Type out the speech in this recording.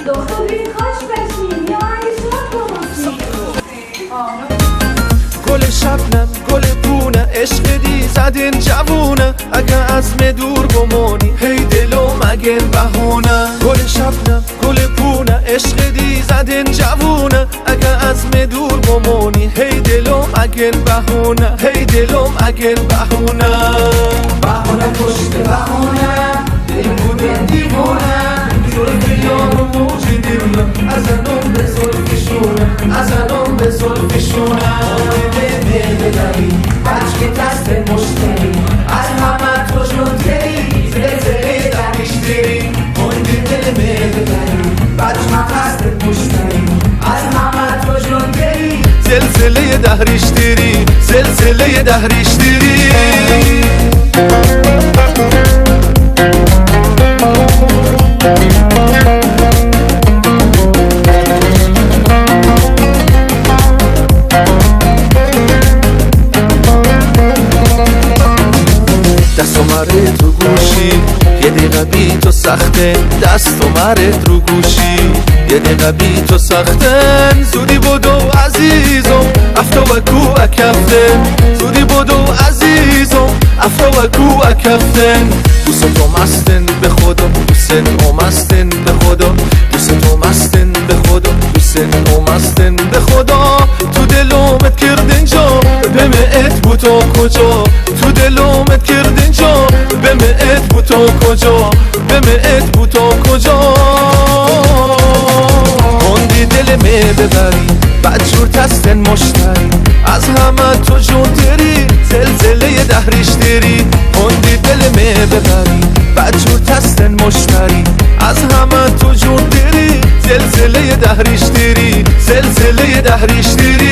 دختری خوش بشین یا اگه شاد بماسین گل شبنم گل پونه عشق دی زدین جوونه اگه عزم دور گمونی هی دلو مگن بهونه گل شبنم گل پونه عشق دی زدین جوونه اگه عزم دور گمونی هی دلو مگن بهونه هی دلو مگن بهونه بهونه پشت بهونه دل بودن دیوونه زلف یارو موج دیونه از انم به زلفشونه از انم به زلفشونه ببری بچ که دست مشتری از همه تو جلوتری زلزله دمیشتری هندی دل ببری بچ مقصد مشتری از همه تو جلوتری زلزله دهریشتری زلزله دهریشتری دست اومرت رو گوشی یه دقیقه بی تو سخته دست اومرت رو گوشی یه دقیقه بی تو سختن زودی بودو عزیزم افتا و کو اکفتن زودی بودو عزیزم افتا و کو اکفتن دوست تو مستن به خدا دوست تو مستن به خدا دوست تو مستن به خدا دوست تو مستن به خدا تو دلومت کردن جا بمعت بو تو کجا تو دلومت کردن جا بمعت بو تو کجا بمعت بو تو کجا هندی دل می ببری بدجور تستن مشتری از همه تو جونتری زلزله دهریشتری هندی دل می ببری بدجور تستن مشتری از همه تو جونتری زلزله دهریشتری زلزله دهریشتری